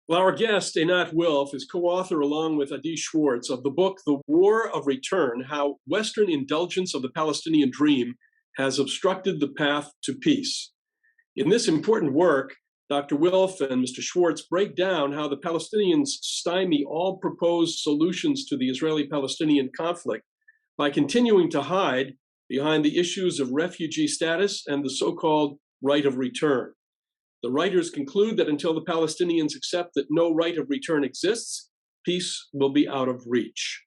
Well, our guest, Einat Wilf, is co-author along with Adi Schwartz of the book, The War of Return, How Western Indulgence of the Palestinian Dream Has Obstructed the Path to Peace. In this important work, Dr. Wilf and Mr. Schwartz break down how the Palestinians stymie all proposed solutions to the Israeli-Palestinian conflict by continuing to hide behind the issues of refugee status and the so-called right of return. The writers conclude that until the Palestinians accept that no right of return exists, peace will be out of reach.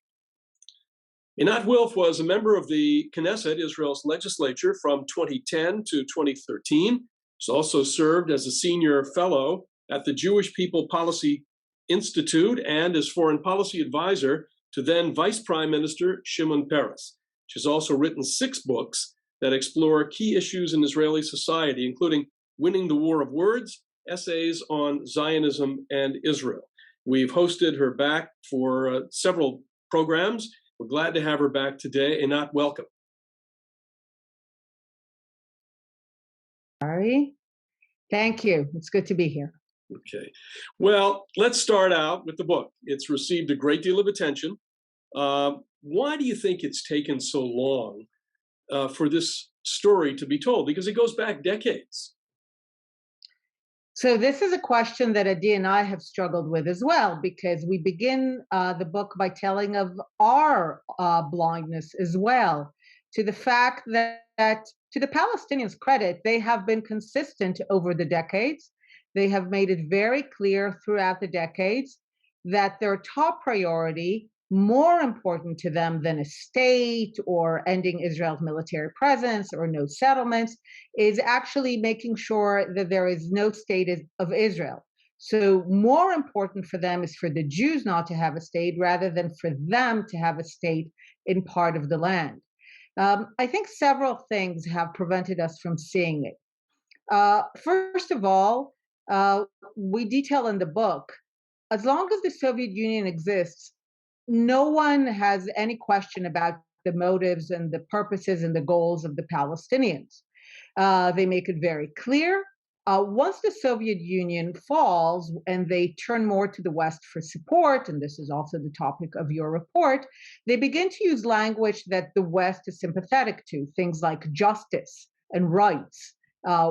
Einat Wilf was a member of the Knesset, Israel's legislature, from 2010 to 2013. He's also served as a senior fellow at the Jewish People Policy Institute and as foreign policy advisor to then Vice Prime Minister Shimon Peres. She's also written 6 books that explore key issues in Israeli society, including Winning the War of Words, essays on Zionism and Israel. We've hosted her back for several programs. We're glad to have her back today. Einat, welcome. Sorry. Thank you. It's good to be here. Okay. Well, let's start out with the book. It's received a great deal of attention. Why do you think it's taken so long for this story to be told? Because it goes back decades. So this is a question that Adi and I have struggled with as well, because we begin the book by telling of our blindness as well to the fact that, to the Palestinians' credit, they have been consistent over the decades. They have made it very clear throughout the decades that their top priority, more important to them than a state or ending Israel's military presence or no settlements, is actually making sure that there is no state of Israel. So more important for them is for the Jews not to have a state rather than for them to have a state in part of the land. I think several things have prevented us from seeing it. First of all, we detail in the book, as long as the Soviet Union exists, no one has any question about the motives and the purposes and the goals of the Palestinians. They make it very clear. Once the Soviet Union falls and they turn more to the West for support, and this is also the topic of your report, they begin to use language that the West is sympathetic to, things like justice and rights,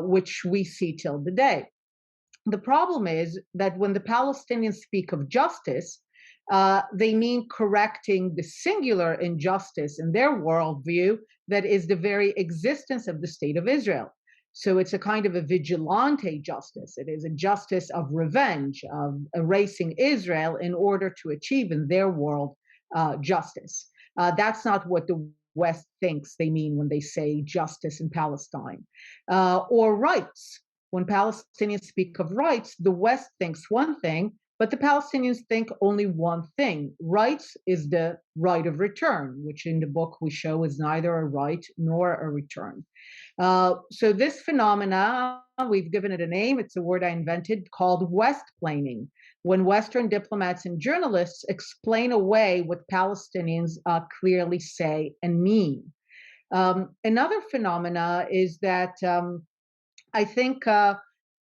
which we see till today. The problem is that when the Palestinians speak of justice, they mean correcting the singular injustice in their worldview that is the very existence of the state of Israel. So it's a kind of a vigilante justice. It is a justice of revenge, of erasing Israel in order to achieve in their world justice. That's not what the West thinks they mean when they say justice in Palestine. Or rights. When Palestinians speak of rights, the West thinks one thing, but the Palestinians think only one thing. Rights is the right of return, which in the book we show is neither a right nor a return. So this phenomena, we've given it a name. It's a word I invented called West-plaining, when Western diplomats and journalists explain away what Palestinians clearly say and mean. Another phenomena is that I think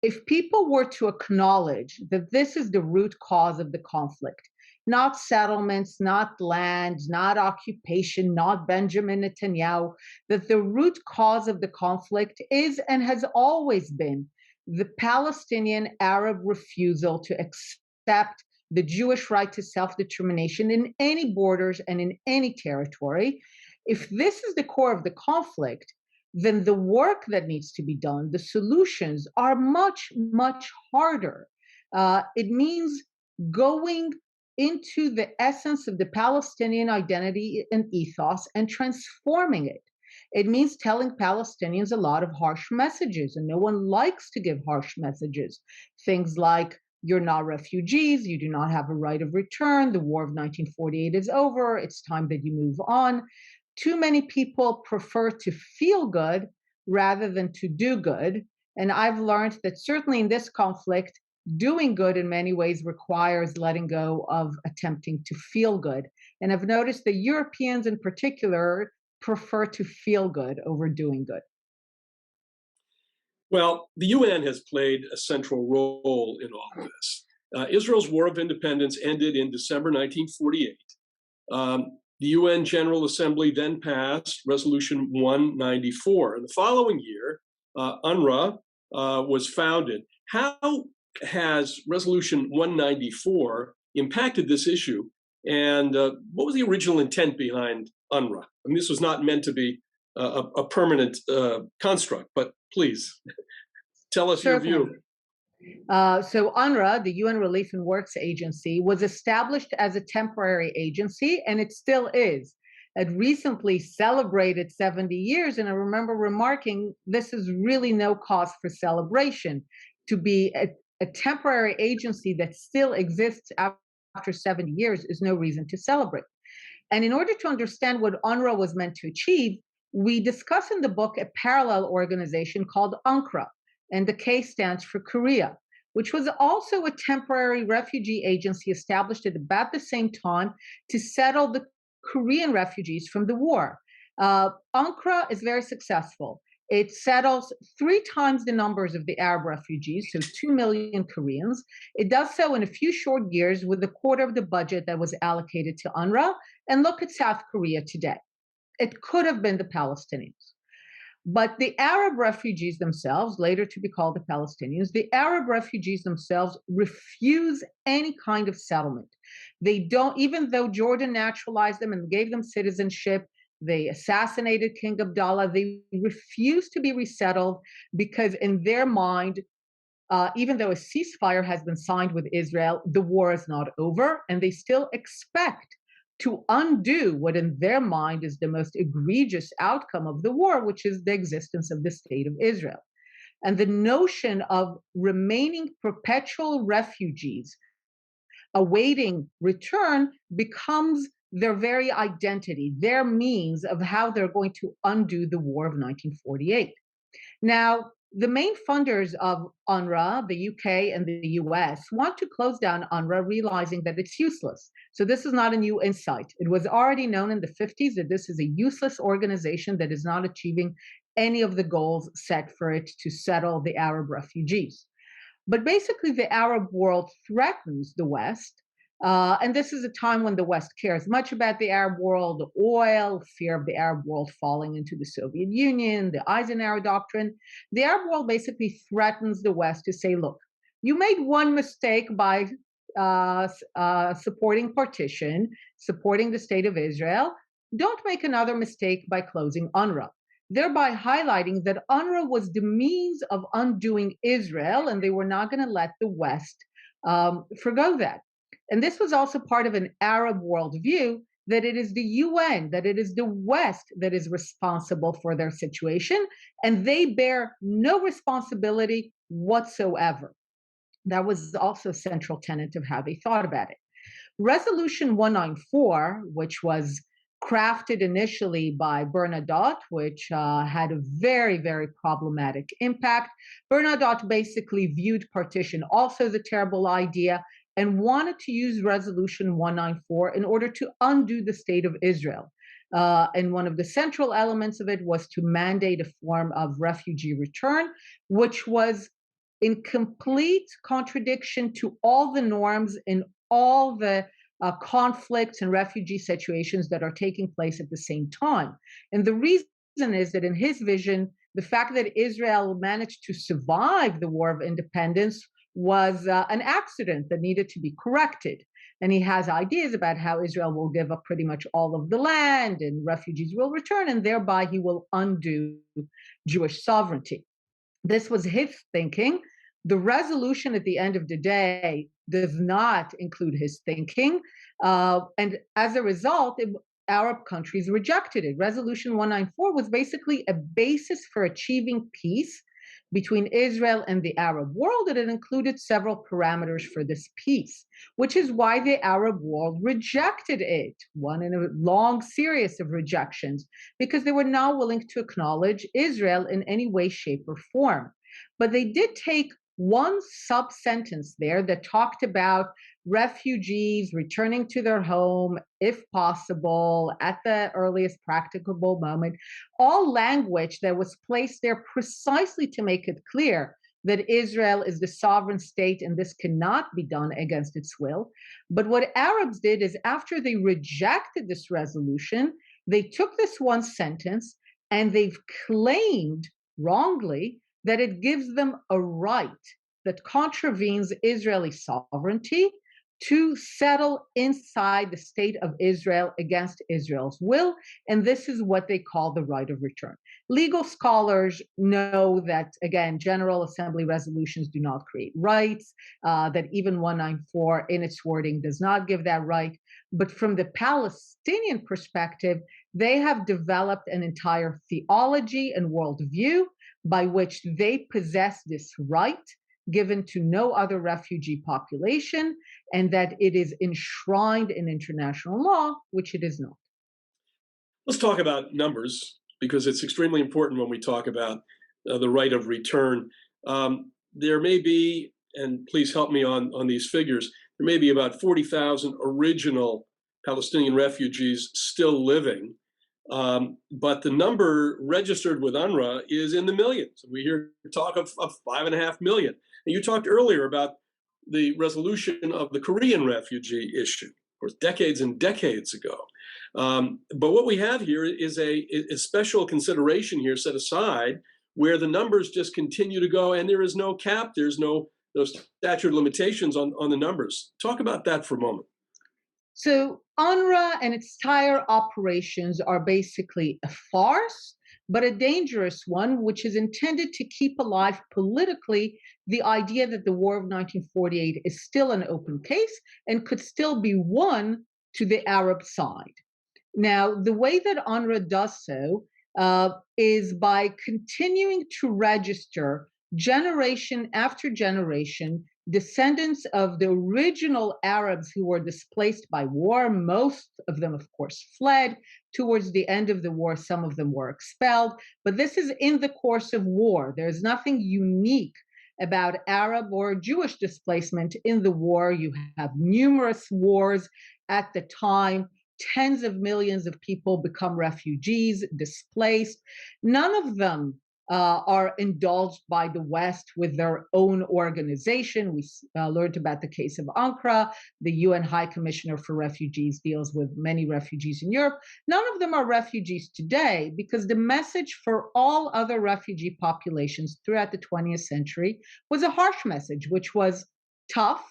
if people were to acknowledge that this is the root cause of the conflict, not settlements, not land, not occupation, not Benjamin Netanyahu, that the root cause of the conflict is and has always been the Palestinian Arab refusal to accept the Jewish right to self-determination in any borders and in any territory. If this is the core of the conflict, then the work that needs to be done, the solutions are much, much harder. It means going into the essence of the Palestinian identity and ethos and transforming it. It means telling Palestinians a lot of harsh messages, and no one likes to give harsh messages. Things like, you're not refugees, you do not have a right of return, the war of 1948 is over, it's time that you move on. Too many people prefer to feel good rather than to do good. And I've learned that certainly in this conflict, doing good in many ways requires letting go of attempting to feel good. And I've noticed that Europeans in particular prefer to feel good over doing good. Well, the UN has played a central role in all of this. Israel's War of Independence ended in December 1948. The UN General Assembly then passed Resolution 194. And the following year, UNRWA was founded. How has Resolution 194 impacted this issue? And what was the original intent behind UNRWA? I mean, this was not meant to be a permanent construct, but please tell us your view. So UNRWA, the UN Relief and Works Agency, was established as a temporary agency, and it still is. It recently celebrated 70 years, and I remember remarking, this is really no cause for celebration. To be a temporary agency that still exists after 70 years is no reason to celebrate. And in order to understand what UNRWA was meant to achieve, we discuss in the book a parallel organization called UNRWA, and the K stands for Korea, which was also a temporary refugee agency established at about the same time to settle the Korean refugees from the war. UNRWA is very successful. It settles 3 times the numbers of the Arab refugees, so 2 million Koreans. It does so in a few short years with a quarter of the budget that was allocated to UNRWA. And look at South Korea today. It could have been the Palestinians. But the Arab refugees themselves, later to be called the Palestinians, the Arab refugees themselves refuse any kind of settlement. They don't, even though Jordan naturalized them and gave them citizenship, they assassinated King Abdullah, they refuse to be resettled because in their mind, even though a ceasefire has been signed with Israel, the war is not over, and they still expect to undo what in their mind is the most egregious outcome of the war, which is the existence of the state of Israel. And the notion of remaining perpetual refugees awaiting return becomes their very identity, their means of how they're going to undo the war of 1948. Now, the main funders of UNRWA, the UK and the US, want to close down UNRWA, realizing that it's useless. So this is not a new insight. It was already known in the 50s that this is a useless organization that is not achieving any of the goals set for it to settle the Arab refugees. But basically, the Arab world threatens the West. And this is a time when the West cares much about the Arab world, the oil, fear of the Arab world falling into the Soviet Union, the Eisenhower Doctrine. The Arab world basically threatens the West to say, look, you made one mistake by supporting partition, supporting the state of Israel. Don't make another mistake by closing UNRWA, thereby highlighting that UNRWA was the means of undoing Israel, and they were not going to let the West forgo that. And this was also part of an Arab worldview that it is the UN, that it is the West that is responsible for their situation, and they bear no responsibility whatsoever. That was also a central tenet of how they thought about it. Resolution 194, which was crafted initially by Bernadotte, which had a very, very problematic impact. Bernadotte basically viewed partition also as a terrible idea and wanted to use Resolution 194 in order to undo the state of Israel. And one of the central elements of it was to mandate a form of refugee return, which was in complete contradiction to all the norms in all the conflicts and refugee situations that are taking place at the same time. And the reason is that in his vision, the fact that Israel managed to survive the War of Independence was an accident that needed to be corrected. And he has ideas about how Israel will give up pretty much all of the land and refugees will return, and thereby he will undo Jewish sovereignty. This was his thinking. The resolution at the end of the day does not include his thinking. And as a result, Arab countries rejected it. Resolution 194 was basically a basis for achieving peace between Israel and the Arab world, and it included several parameters for this peace, which is why the Arab world rejected it, one in a long series of rejections, because they were not willing to acknowledge Israel in any way, shape, or form. But they did take one sub-sentence there that talked about refugees returning to their home, if possible, at the earliest practicable moment, all language that was placed there precisely to make it clear that Israel is the sovereign state and this cannot be done against its will. But what Arabs did is after they rejected this resolution, they took this one sentence and they've claimed wrongly that it gives them a right that contravenes Israeli sovereignty to settle inside the state of Israel against Israel's will. And this is what they call the right of return. Legal scholars know that, again, General Assembly resolutions do not create rights, that even 194 in its wording does not give that right. But from the Palestinian perspective, they have developed an entire theology and worldview by which they possess this right given to no other refugee population, and that it is enshrined in international law, which it is not. Let's talk about numbers, because it's extremely important when we talk about the right of return. There may be, and please help me on these figures, there may be about 40,000 original Palestinian refugees still living, but the number registered with UNRWA is in the millions. We hear talk of 5.5 million. And you talked earlier about the resolution of the Korean refugee issue, of course, decades and decades ago. But what we have here is a special consideration here set aside where the numbers just continue to go, and there is no cap, there's no statute of limitations on the numbers. Talk about that for a moment. So UNRWA and its entire operations are basically a farce, but a dangerous one, which is intended to keep alive politically the idea that the War of 1948 is still an open case and could still be won to the Arab side. Now, the way that UNRWA does so is by continuing to register generation after generation descendants of the original Arabs who were displaced by war. Most of them, of course, fled. Towards the end of the war, some of them were expelled. But this is in the course of war. There's nothing unique about Arab or Jewish displacement in the war. You have numerous wars at the time. Tens of millions of people become refugees, displaced. None of them are indulged by the West with their own organization. We learned about the case of UNRWA. The UN High Commissioner for Refugees deals with many refugees in Europe. None of them are refugees today because the message for all other refugee populations throughout the 20th century was a harsh message, which was tough,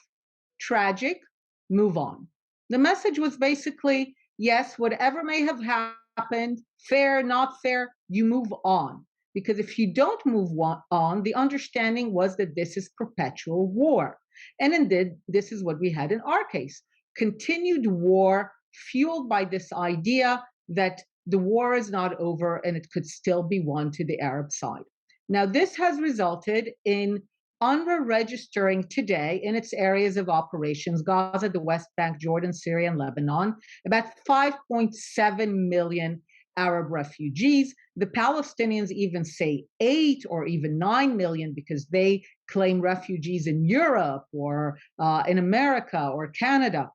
tragic, move on. The message was basically, yes, whatever may have happened, fair, not fair, you move on. Because if you don't move on, the understanding was that this is perpetual war. And indeed, this is what we had in our case. Continued war fueled by this idea that the war is not over and it could still be won to the Arab side. Now, this has resulted in UNRWA registering today in its areas of operations, Gaza, the West Bank, Jordan, Syria, and Lebanon, about 5.7 million Arab refugees. The Palestinians even say 8 or even 9 million because they claim refugees in Europe or in America or Canada.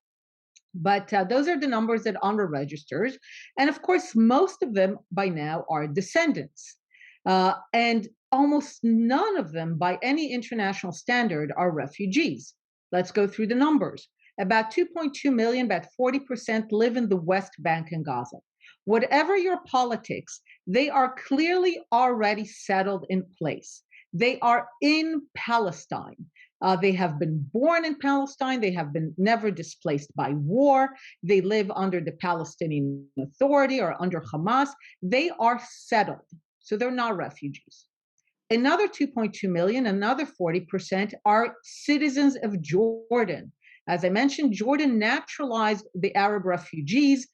But those are the numbers that UNRWA registers. And of course, most of them by now are descendants. And almost none of them by any international standard are refugees. Let's go through the numbers. About 2.2 million, about 40% live in the West Bank and Gaza. Whatever your politics, they are clearly already settled in place. They are in Palestine. They have been born in Palestine. They have been never displaced by war. They live under the Palestinian Authority or under Hamas. They are settled, so they're not refugees. Another 2.2 million, another 40% are citizens of Jordan. As I mentioned, Jordan naturalized the Arab refugees,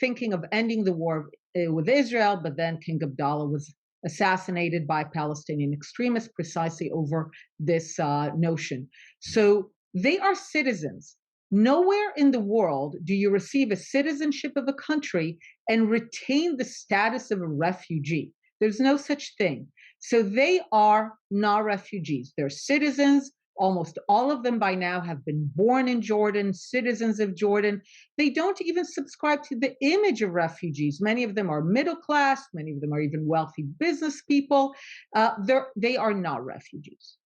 thinking of ending the war with Israel, but then King Abdullah was assassinated by Palestinian extremists precisely over this notion. So they are citizens. Nowhere in the world do you receive a citizenship of a country and retain the status of a refugee. There's no such thing. So they are not refugees. They're citizens Almost all of them by now have been born in Jordan, citizens of Jordan. They don't even subscribe to the image of refugees. Many of them are middle class, many of them are even wealthy business people. They are not refugees.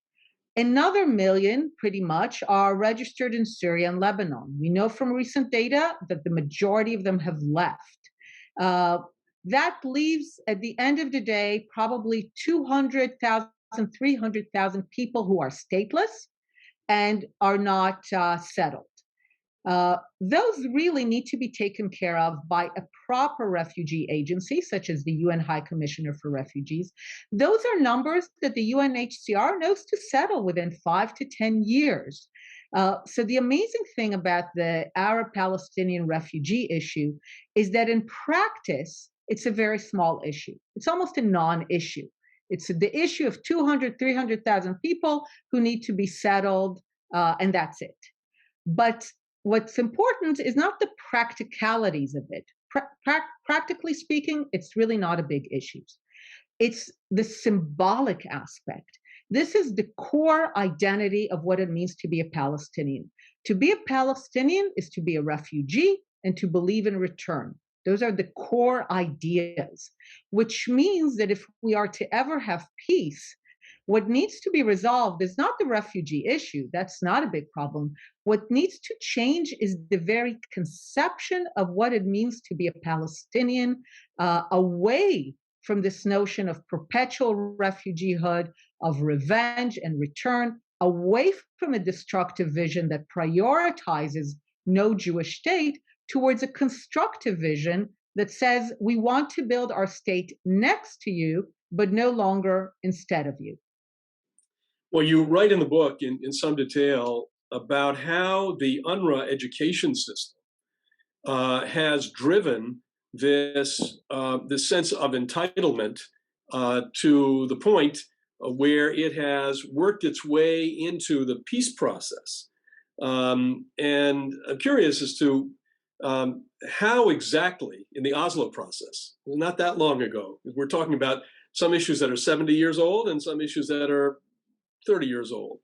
Another million, pretty much, are registered in Syria and Lebanon. We know from recent data that the majority of them have left. That leaves, at the end of the day, probably 200,000, 300,000 people who are stateless and are not settled. Those really need to be taken care of by a proper refugee agency, such as the UN High Commissioner for Refugees. Those are numbers that the UNHCR knows to settle within 5 to 10 years. So the amazing thing about the Arab-Palestinian refugee issue is that in practice, it's a very small issue. It's almost a non-issue. It's the issue of 200, 300,000 people who need to be settled, and that's it. But what's important is not the practicalities of it. Practically speaking, it's really not a big issue. It's the symbolic aspect. This is the core identity of what it means to be a Palestinian. To be a Palestinian is to be a refugee and to believe in return. Those are the core ideas, which means that if we are to ever have peace, what needs to be resolved is not the refugee issue. That's not a big problem. What needs to change is the very conception of what it means to be a Palestinian, away from this notion of perpetual refugeehood, of revenge and return, away from a destructive vision that prioritizes no Jewish state, towards a constructive vision that says we want to build our state next to you, but no longer instead of you. Well, you write in the book in some detail about how the UNRWA education system has driven this sense of entitlement to the point where it has worked its way into the peace process. And I'm curious as to how exactly in the Oslo process, not that long ago, we're talking about some issues that are 70 years old and some issues that are 30 years old.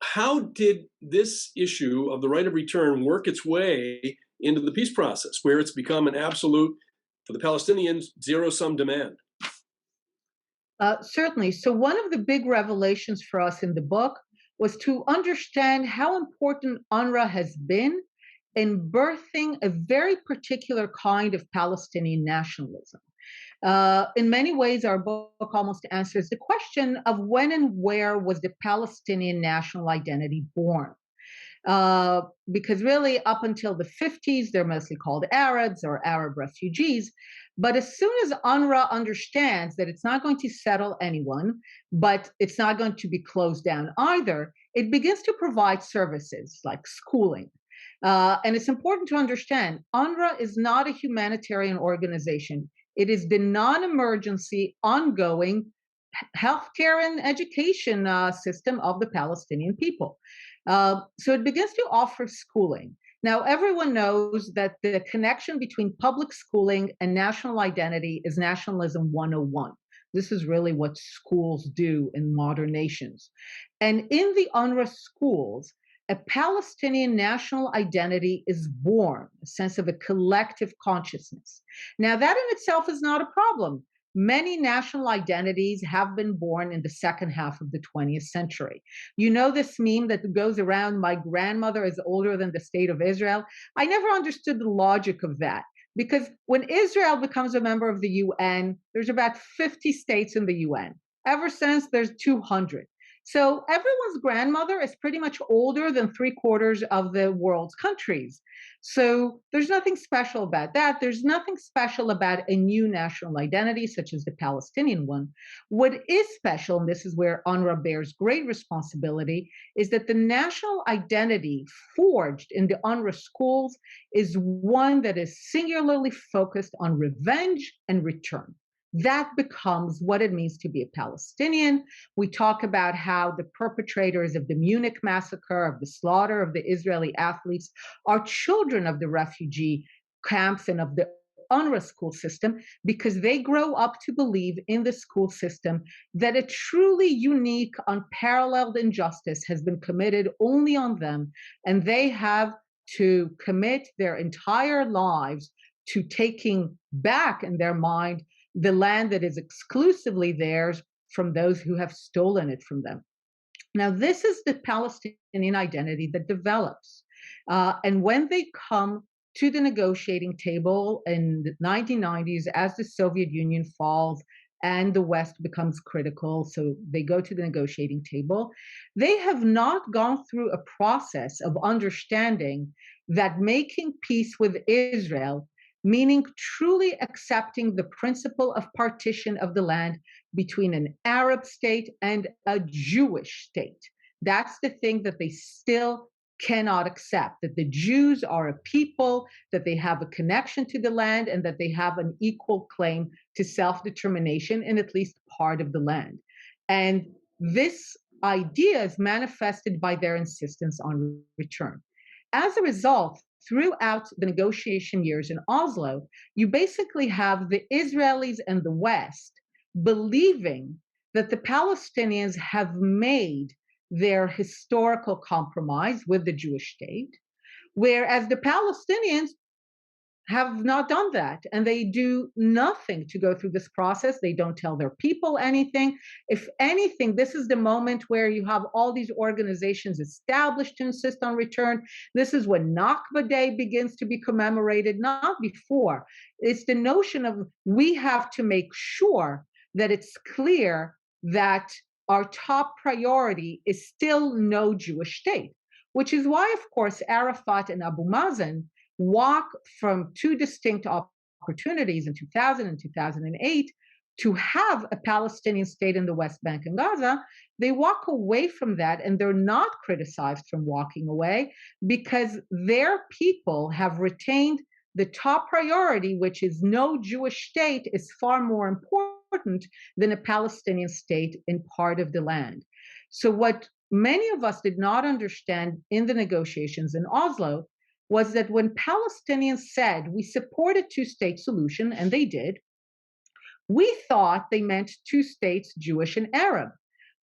How did this issue of the right of return work its way into the peace process, where it's become an absolute, for the Palestinians, zero-sum demand? Certainly. So one of the big revelations for us in the book was to understand how important UNRWA has been in birthing a very particular kind of Palestinian nationalism. In many ways, our book almost answers the question of when and where was the Palestinian national identity born? Because really, up until the 50s, they're mostly called Arabs or Arab refugees. But as soon as UNRWA understands that it's not going to settle anyone, but it's not going to be closed down either, it begins to provide services like schooling. And it's important to understand, UNRWA is not a humanitarian organization. It is the non-emergency, ongoing healthcare and education system of the Palestinian people. So it begins to offer schooling. Now, everyone knows that the connection between public schooling and national identity is nationalism 101. This is really what schools do in modern nations. And in the UNRWA schools, a Palestinian national identity is born, a sense of a collective consciousness. Now, that in itself is not a problem. Many national identities have been born in the second half of the 20th century. You know this meme that goes around, my grandmother is older than the state of Israel? I never understood the logic of that, because when Israel becomes a member of the UN, there's about 50 states in the UN. Ever since, there's 200. So everyone's grandmother is pretty much older than 3/4 of the world's countries. So there's nothing special about that. There's nothing special about a new national identity, such as the Palestinian one. What is special, and this is where UNRWA bears great responsibility, is that the national identity forged in the UNRWA schools is one that is singularly focused on revenge and return. That becomes what it means to be a Palestinian. We talk about how the perpetrators of the Munich massacre, of the slaughter of the Israeli athletes, are children of the refugee camps and of the UNRWA school system, because they grow up to believe in the school system that a truly unique, unparalleled injustice has been committed only on them, and they have to commit their entire lives to taking back in their mind the land that is exclusively theirs from those who have stolen it from them. Now, this is the Palestinian identity that develops. And when they come to the negotiating table in the 1990s, as the Soviet Union falls and the West becomes critical, so they go to the negotiating table, they have not gone through a process of understanding that making peace with Israel, meaning truly accepting the principle of partition of the land between an Arab state and a Jewish state. That's the thing that they still cannot accept, that the Jews are a people, that they have a connection to the land, and that they have an equal claim to self-determination in at least part of the land. And this idea is manifested by their insistence on return. As a result, throughout the negotiation years in Oslo, you basically have the Israelis and the West believing that the Palestinians have made their historical compromise with the Jewish state, whereas the Palestinians have not done that, and they do nothing to go through this process. They don't tell their people anything. If anything, this is the moment where you have all these organizations established to insist on return. This is when Nakba Day begins to be commemorated, not before. It's the notion of we have to make sure that it's clear that our top priority is still no Jewish state, which is why, of course, Arafat and Abu Mazen walk from two distinct opportunities in 2000 and 2008 to have a Palestinian state in the West Bank and Gaza. They walk away from that, and they're not criticized from walking away because their people have retained the top priority, which is no Jewish state, is far more important than a Palestinian state in part of the land. So what many of us did not understand in the negotiations in Oslo was that when Palestinians said we support a two-state solution, and they did, we thought they meant two states, Jewish and Arab.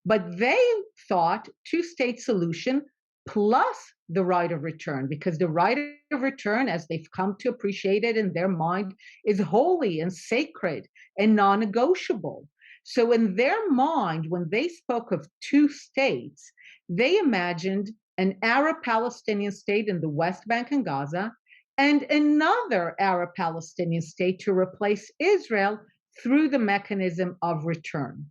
But they thought two-state solution plus the right of return, because the right of return, as they've come to appreciate it in their mind, is holy and sacred and non-negotiable. So in their mind, when they spoke of two states, they imagined an Arab-Palestinian state in the West Bank and Gaza, and another Arab-Palestinian state to replace Israel through the mechanism of return.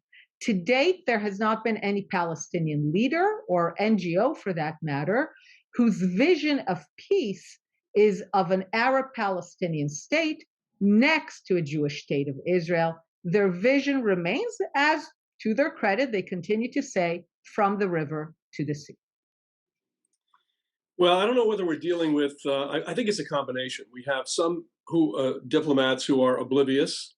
To date, there has not been any Palestinian leader or NGO, for that matter, whose vision of peace is of an Arab-Palestinian state next to a Jewish state of Israel. Their vision remains, as to their credit, they continue to say, from the river to the sea. Well, I don't know whether we're dealing with, I think it's a combination. We have some diplomats who are oblivious,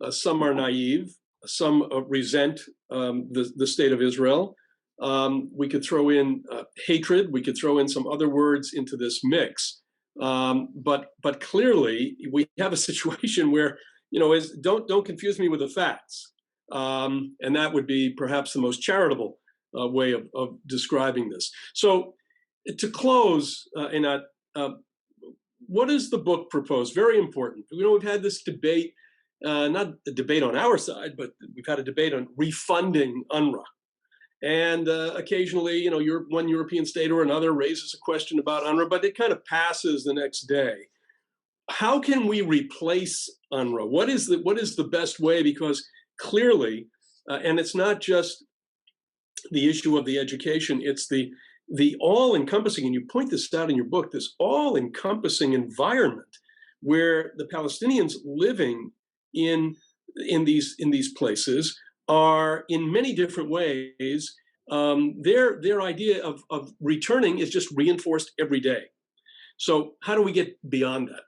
some are naive, some resent the state of Israel. We could throw in hatred, we could throw in some other words into this mix. But clearly we have a situation where, don't confuse me with the facts. And that would be perhaps the most charitable way of describing this. So to close, Einat, what does the book propose? Very important. We've had this debate, not a debate on our side, but we've had a debate on refunding UNRWA. And occasionally, one European state or another raises a question about UNRWA, but it kind of passes the next day. How can we replace UNRWA? What is the best way? Because clearly, and it's not just the issue of the education, it's the all-encompassing, and you point this out in your book, this all-encompassing environment where the Palestinians living in these places are, in many different ways, their idea of returning is just reinforced every day. So how do we get beyond that?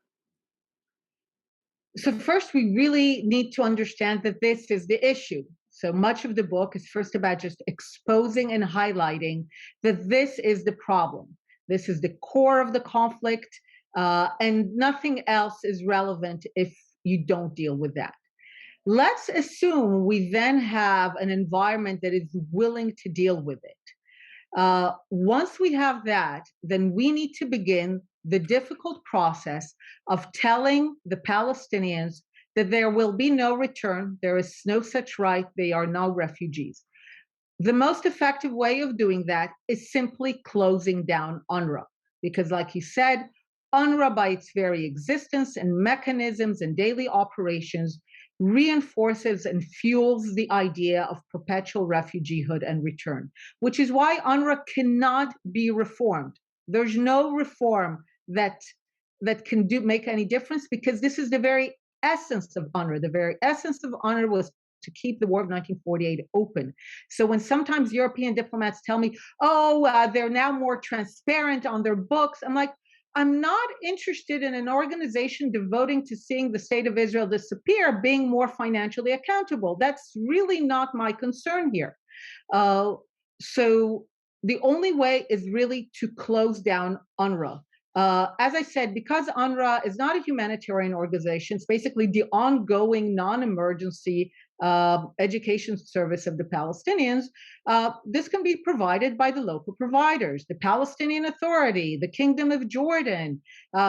So first, we really need to understand that this is the issue. So much of the book is first about just exposing and highlighting that this is the problem. This is the core of the conflict, and nothing else is relevant if you don't deal with that. Let's assume we then have an environment that is willing to deal with it. Once we have that, then we need to begin the difficult process of telling the Palestinians that there will be no return, there is no such right, they are now refugees. The most effective way of doing that is simply closing down UNRWA, because like you said, UNRWA by its very existence and mechanisms and daily operations reinforces and fuels the idea of perpetual refugeehood and return, which is why UNRWA cannot be reformed. There's no reform that can make any difference, because this is the very essence of UNRWA. The very essence of UNRWA was to keep the war of 1948 open. So when sometimes European diplomats tell me, they're now more transparent on their books, I'm like, I'm not interested in an organization devoting to seeing the state of Israel disappear being more financially accountable. That's really not my concern here. So the only way is really to close down UNRWA. As I said, because UNRWA is not a humanitarian organization, it's basically the ongoing non-emergency education service of the Palestinians. This can be provided by the local providers, the Palestinian Authority, the Kingdom of Jordan,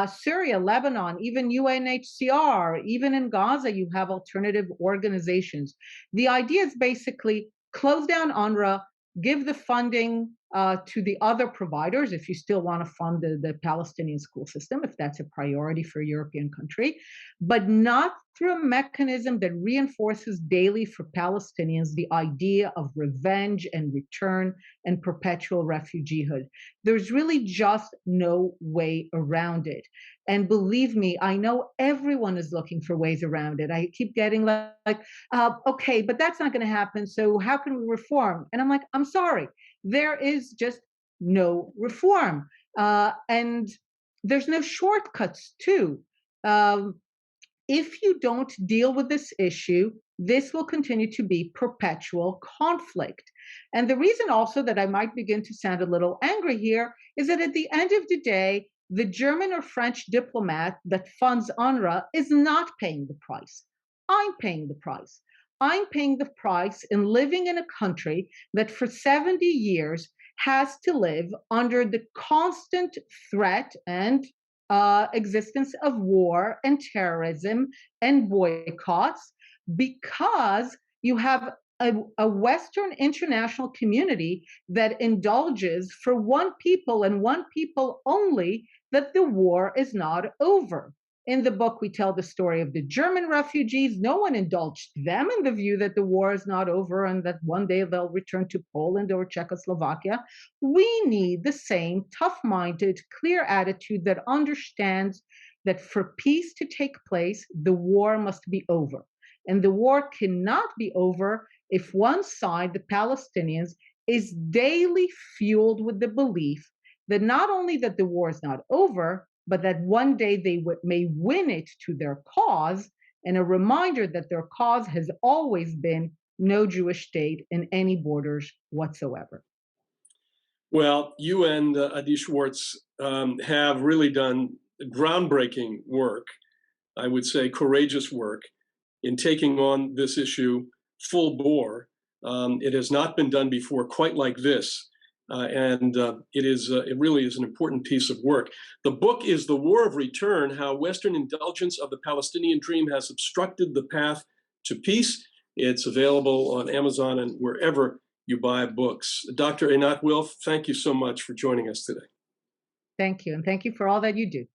Syria, Lebanon, even UNHCR, even in Gaza, you have alternative organizations. The idea is basically close down UNRWA, give the funding to the other providers if you still want to fund the Palestinian school system, if that's a priority for a European country, but not through a mechanism that reinforces daily for Palestinians the idea of revenge and return and perpetual refugeehood. There's really just no way around it. And believe me, I know everyone is looking for ways around it. I keep getting okay, but that's not going to happen. So how can we reform? And I'm like, I'm sorry, there is just no reform. And there's no shortcuts too. If you don't deal with this issue, this will continue to be perpetual conflict. And the reason also that I might begin to sound a little angry here is that at the end of the day, the German or French diplomat that funds UNRWA is not paying the price. I'm paying the price. I'm paying the price in living in a country that for 70 years has to live under the constant threat and existence of war and terrorism and boycotts, because you have a Western international community that indulges for one people and one people only that the war is not over. In the book, we tell the story of the German refugees. No one indulged them in the view that the war is not over and that one day they'll return to Poland or Czechoslovakia. We need the same tough-minded, clear attitude that understands that for peace to take place, the war must be over. And the war cannot be over if one side, the Palestinians, is daily fueled with the belief that not only that the war is not over, but that one day they may win it to their cause, and a reminder that their cause has always been no Jewish state in any borders whatsoever. Well, you and Adi Schwartz have really done groundbreaking work, I would say courageous work, in taking on this issue full bore. It has not been done before quite like this. It really is an important piece of work. The book is The War of Return, How Western Indulgence of the Palestinian Dream Has Obstructed the Path to Peace. It's available on Amazon and wherever you buy books. Dr. Einat Wilf, thank you so much for joining us today. Thank you, and thank you for all that you do.